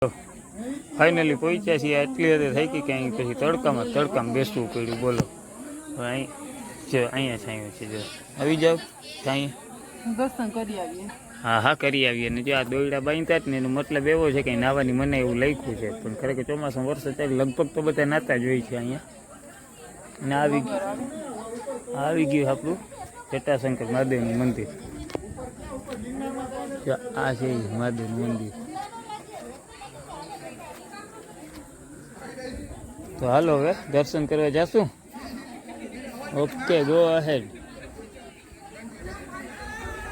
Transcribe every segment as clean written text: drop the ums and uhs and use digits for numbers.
Finally પહોંચ્યા છીએ એટલી હદે થઈ ગઈ કે અહીં પછી તડકામાં બેસવું પડ્યું. બોલો હવે અહીં જો અહીંયા છાંયું છે, જો આવી જાવ ત્યાં દર્શન કરી આવીએ. હા કરી આવીએ. ને જો આ દોયડા બાંધતા જ ને એનો મતલબ એવો છે કે નાવાની મને એવું લખ્યું છે, પણ ખરેખર ચોમાસામાં વરસાદ ચાલે લગભગ તો બધા નાતા જ હોય છે અહીંયા. અને આવી ગયું આપણું જટાશંકર મહાદેવનું મંદિર. આ છે મહાદેવનું મંદિર. તો હાલો હવે દર્શન કરવા જાશું. Okay, go ahead.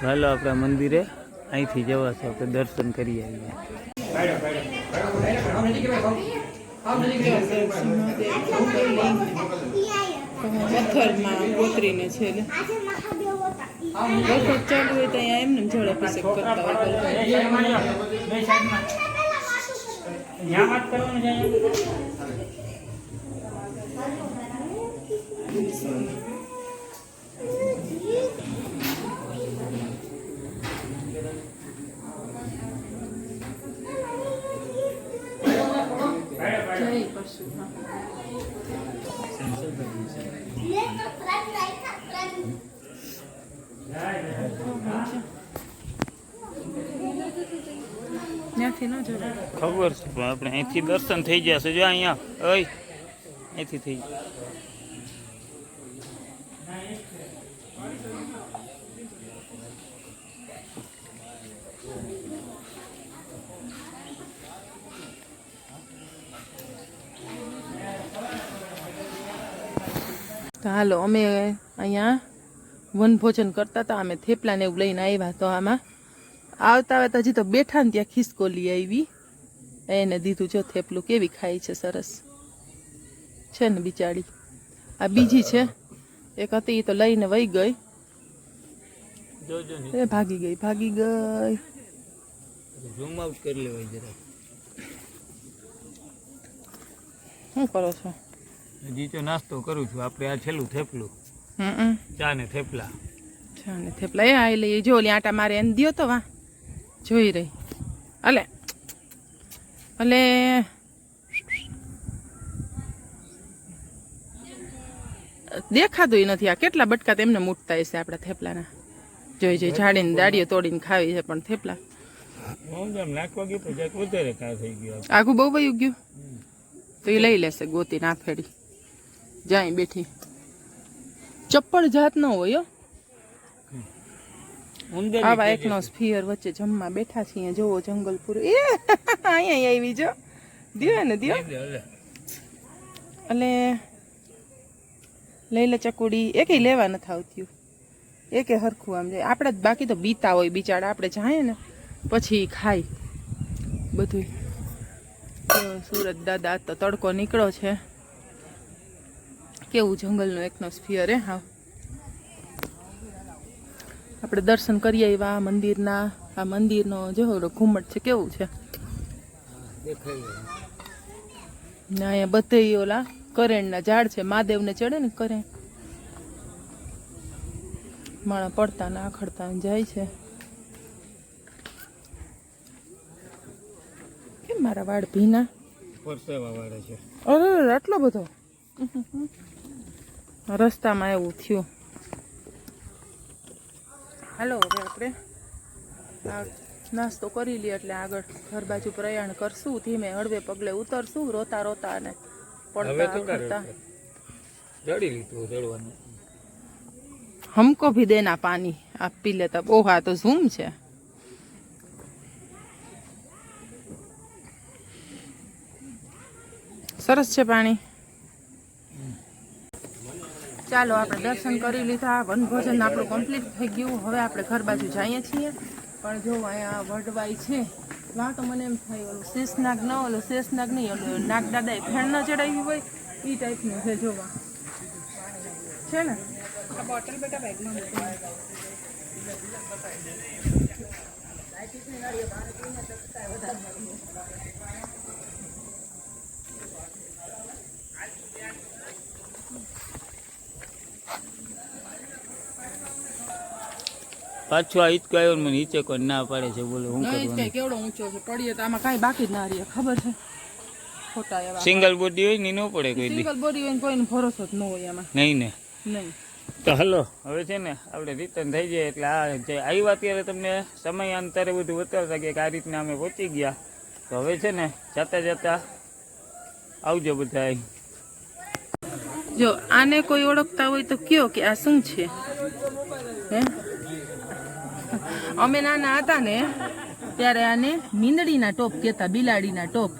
હાલો આપણા મંદિરે અહીંથી જવાશે, આપણે દર્શન કરી આવીએ. પથ્થરમાં કોતરીને છે વરસાદ ચાલુ હોય તો અહીંયા એમને જળ અભિષેક કરતા ખબર છે, પણ આપણે અહીંથી દર્શન થઈ જશે. જો અહીંયા અહીંથી થઈ જાય. તો હાલો અમે અહીંયા વનભોજન કરતા હતા. અમે થેપલાને એવું લઈને આવ્યા. તો આમાં આવતા આવતા હજી તો બેઠા ને ત્યાં ખિસકોલી આવી, એને દીધું. જો થેપલું કેવી ખાઈ છે, સરસ છે ને બિચારી. આ બીજી છે, એક હતી તો લઈને વહી ગઈ. એ ભાગી ગઈ. ઝૂમ આઉટ કરી લેવાય જરા. શું કરો છો? હજી તો નાસ્તો કરું છું. આપણે આ છેલ્લું થેપલું, ચા ને થેપલા. એ આ લઈ જો ઓલી આટા મારે એને દો તો વા જોઈ રહી. અલે દેખાતું નથી. આ કેટલા બટકા તેમને મૂટતા હશે આપણા થેપલાના. જોઈ ઝાડીને દાડીઓ તોડીને ખાવી છે, પણ થેપલા આખું બહુ વયું ગયું. તો એ લઈ લેશે ગોતી નાફેડી. જાય બેઠી ચપ્પળ જાત ન હોય. આવા એકનો સ્ફિયર વચ્ચે જમવા બેઠા છીએ. જોવો જંગલ પૂરું. એ અહીંયા આવી જો દિયો ને દિયો. એટલે લઈ લે ચકુડી. એકે લેવા નથી આવતી, એકે હરખું આમ જાય. આપણે બાકી તો બીતા હોય બિચારા. આપણે જાય ને પછી ખાય બધું. સુરત દાદા તો તડકો નીકળો છે. કેવું જંગલનો એકનો સ્ફિયર. હા, આપણે દર્શન કરી આવ્યા મંદિરના. આ મંદિરનો જો ઘુમ્મટ છે, કેવું છે. ને અહીંયા બધે ઓલા કરેણના ઝાડ છે. મહાદેવને ચડે ને કરેણ, માણા પડતા ને આખડતા જાય છે. કેમ મારા વાળ ભીના છે? અરે આટલો બધો. રસ્તામાં એવું થયું. હાલો હવે આપણે નાસ્તો કરી લઈએ એટલે આગળ ઘર બાજુ પ્રયાણ કરશું. ધીમે હળવે પગલે ઉતરશું, રોતા રોતા અને પડતા. હમકો ભી દેના પાણી આપ પી લેતા. બહુ હા તો ઝૂમ છે. સરસ છે પાણી. ચાલો આપણે દર્શન કરી લીધા. વનભોજન આપણું કમ્પ્લીટ થઈ ગયું. હવે આપણે ઘર બાજુ જઈએ છીએ. પણ જો અહીંયા વડવાઈ છે, વાં તો મને એમ થાય ઓલું શેષનાગ ન, ઓલું શેષનાગ નહીં, ઓલું નાગ દાદાએ ફેણ ન ચડાવી હોય એ ટાઈપનું છે. જોવા છે ને બોટલ બેટા બેગમાં પાછો આ હિંચકો આવ્યો ને મને હિંચકો ના પાડે છે. બોલો શું નહીં કરવાનું? કઈ કેવડો ઊંચો છે, પડીએ તો આમાં કાંઈ બાકી જ ના રહે, ખબર છે? ખોટા એવા સિંગલ બોડી હોય ને ન પડે કોઈ દી. સિંગલ બોડી હોય ને કોઈનો ભરોસો જ ન હોય એમાં. નહીં ને. નહીં. તો હલો, હવે છે ને આપણે રિટર્ન થઈ જાય એટલે આ જે આવ્યા ત્યારે તમને સમયાંતરે બધું બતાવતા કે આ રીતના અમે પહોંચી ગયા. તો હવે છે ને જતા જતા આવજો બધા. જો આને કોઈ ઓળખતા હોય તો કયો કે આ શું છે? હે, અમે નાના હતા ને ત્યારે આને મીંદડીના ટોપ કહેતા, બિલાડીના ટોપ.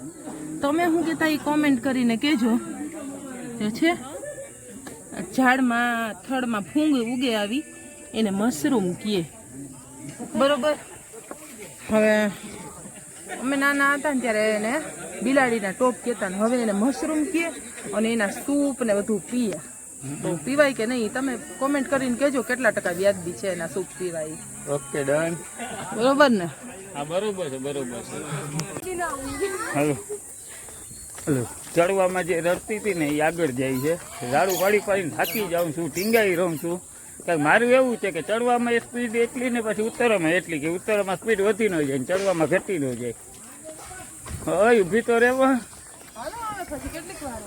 તમે શું કહેતા એ કોમેન્ટ કરીને કહેજો. જો છે ઝાડમાં થડમાં ફૂંગ ઉગે આવી એને મશરૂમ કહે, બરોબર? હવે અમે નાના હતા ને ત્યારે એને બિલાડીના ટોપ કહેતા ને હવે એને મશરૂમ કહે અને એના સૂપ ને બધું પીએ. તો પીવાય કે નહીં તમે કોમેન્ટ કરીને કહેજો કેટલા ટકા વ્યાજબી છે એના સૂપ પીવાય. Okay done. બરોબર ને? હા બરોબર છે, બરોબર છે. હલો હલો, ચડવામાં જે રડતી હતી ને એ આગળ જાય છે. ઝાડુ પાડી પાડીને થાકી જાઉં છું, ટીંગાઈ રહું છું. કારણ મારું એવું છે કે ચડવામાં એ સ્પીડ એટલી ને પછી ઉત્તરમાં એટલી કે ઉત્તરમાં સ્પીડ વધી ન જાય ને ચડવામાં ઘટી ન જાય. હવે ઊભી તો રહેવા.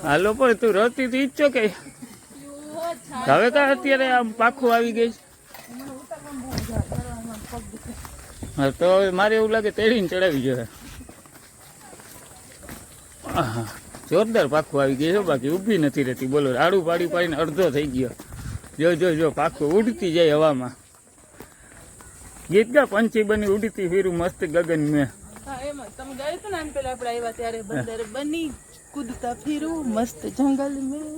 હાલો પણ તું રડતી હતી ઈચ્છો કે હવે કા અત્યારે આમ પાખું આવી ગઈ? હા તો હવે મારે એવું લાગે તેડીને ચડાવી જોઈએ. હા જોરદાર પાખું આવી ગઈ છે, બાકી ઊભી નથી રહેતી. બોલો, આડું પાડી પાડીને અડધો થઈ ગયો. જો જો જો પાખું ઉડતી જાય હવામાં. ગીત ગા પંછી બની ઉડતી ફીરું મસ્ત ગગન મેં. હા એમ જ તમે ગાયું હતું ને આમ પેલા આપણે આવ્યા ત્યારે, બંદર બની કૂદતા ફીરું મસ્ત જંગલ મેં,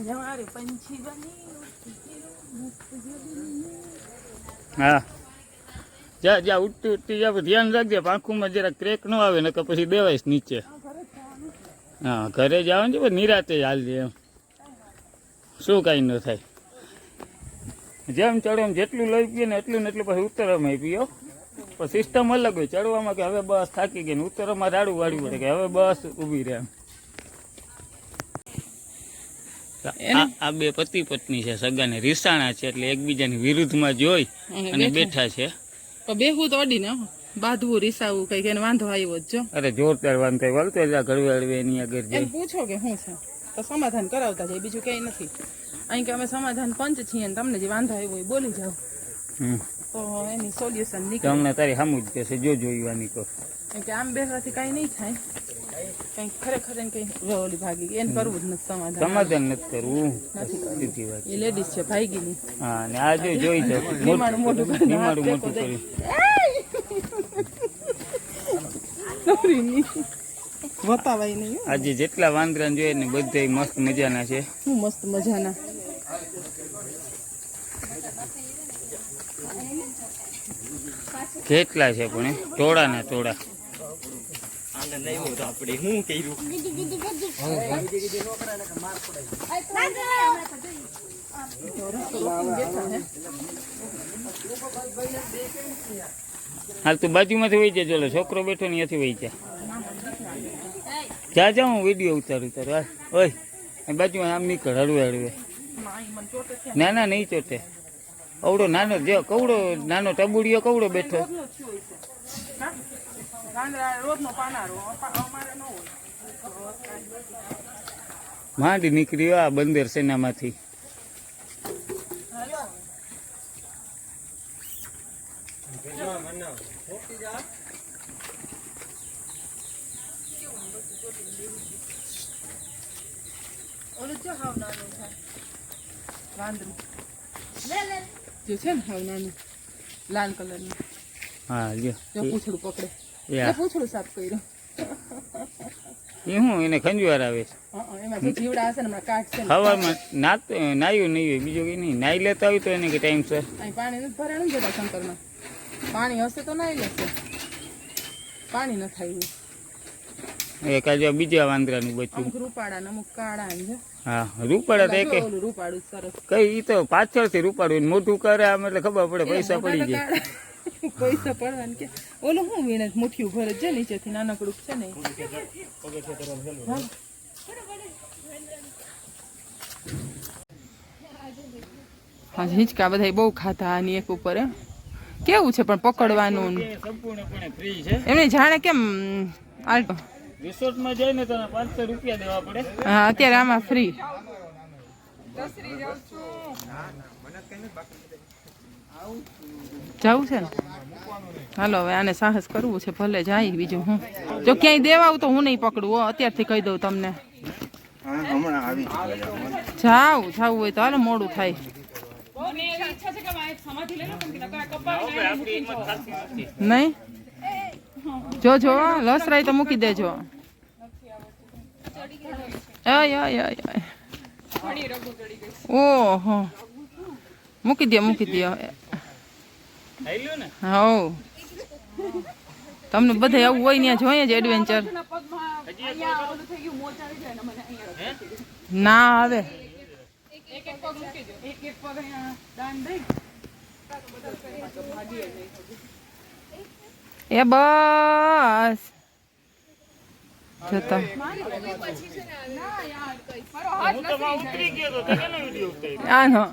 હમારે પંછી બની મસ્ત જંગલ મેં. હા જા જા ઉડતી ઉડતી જા, ધ્યાન રાખજે પાંખુમાં જરા ક્રેક ન આવે ને પછી દેવાઈશ નીચે. હા ઘરે જવાનું છે પણ નિરાતે હાલજે એમ, શું કાંઈ ન થાય. જેમ ચડો એમ જેટલું લઈ પીએ ને એટલું ને એટલું પછી ઉત્તરમાં પીઓ. પણ સિસ્ટમ અલગ હોય ચડવામાં કે હવે બસ થાકી ગઈ ને ઉત્તરમાં રાડું વાળવું પડે કે હવે બસ ઊભી રહે એમ. આ બે પતિ પત્ની છે, સગાને રીસાણા છે એટલે એકબીજાની વિરુદ્ધમાં જોઈ અને બેઠા છે. તો બેહવું તો અડીને બાંધવું રીસાવું કઈ એને વાંધો આવ્યો જ જો. અરે જોરદાર વાંધો વળતો ઘડવે એની આગળ એમ જાય. પૂછો કે શું છે તો સમાધાન કરાવતા જાય, બીજું કઈ નથી. અહીં કે અમે સમાધાન પંચ છીએ ને તમને જે વાંધો આવ્યો હોય બોલી જાઓ તો એની સોલ્યુશન નીકળે. તમને તારી સામું જ કહેશે જો જોઈવાની કહો. કેમ કે આમ બેસવાથી કાંઈ નહીં થાય, કંઈક ખરેખર એને કંઈ ઓલી ભાગી ગઈ એને કરવું જ નથી સમાધાન. સમાધાન નથી કરવું, નથી કરવું. સીધી વાત. એ લેડીઝ છે ભાગીની. હા ને આ જો જોઈ જાવ નિમાણું મોટું કરીને નિમાડું હાથ મોટું ટેકો કરી. નવરીની વતાવાય નહીં. આજે જેટલા વાંદરા જોઈએ ને બધા મસ્ત મજાના છે. શું મસ્ત મજાના. કેટલા છે પણ ટોળા ના ટોળા. હાલ તું બાજુમાંથી વહી જાય, ચલો છોકરો બેઠો ને ત્યાંથી વહી જા. જા જા હું વિડીયો ઉતારું તારો. ઓય બાજુમાં આમ નીકળ હળવે હળવે. ના ના નહીં ચોટે. અવડો નાનો જો કવડો નાનો ટબુડિયો કવડો બેઠો. માંડી નીકળી આ બંદર સેનામાંથી. ઓલું જો હાવ નાનું છે વાંદરું, જે છે ને હાવ નાનું લાલ કલરનું. હા જો પૂછડું પકડે, યા પૂછડું સાફ કર્યું. એ હું એને ખંજવાર આવે છે. એમાં જે જીવડા હશે ને હમણાં કાઢશે ને. હવામાં નાયું નહીં હોય બીજું કંઈ નહીં. નાઈ લેતા હોય તો એને કે ટાઈમ સર. અહીં પાણી નથી ભરાણું જતા શંકરમાં. પાણી હશે તો નાઈ લેશે, પાણી ન થાય. એક આજે બીજા વાંદરાનું બચ્યું. અમુક રૂપાડા ને અમુક કાળા છે. હા રૂપાડા તો કે ઓલું રૂપાડું સરસ. કઈ ઈ તો પાછળથી રૂપાડું મોટું કરે આમ એટલે ખબર પડે પૈસા પડી જાય. પૈસા પડવાનું કે ઓલું શું વીણે મુઠ્ઠીયું ભરે છે નીચેથી નાનકડું છે ને. હા હિંચકા બધા બહુ ખાધા આની એક ઉપર કેવું છે પણ પકડવાનું ને? સંપૂર્ણપણે ફ્રી છે. એમને જાણે કેમ આલ્ટો રિસોર્ટમાં જઈને તો 500 રૂપિયા દેવા પડે. હા અત્યારે આમાં ફ્રી જવું છે ને? હાલો હવે આને સાહસ કરવું છે, ભલે જાય. બીજું હું જો ક્યાંય દેવાવું તો હું નહીં પકડું હો, અત્યારથી કહી દઉં તમને. જાવું હોય તો હાલો, મોડું થાય. નહીં જો લસરાઈ તો મૂકી દેજો. ઓહો મૂકી દે હા તમને બધે આવું હોય ને જોઈએ જ એડવેન્ચર ના આવે. એ બસ જતા આનો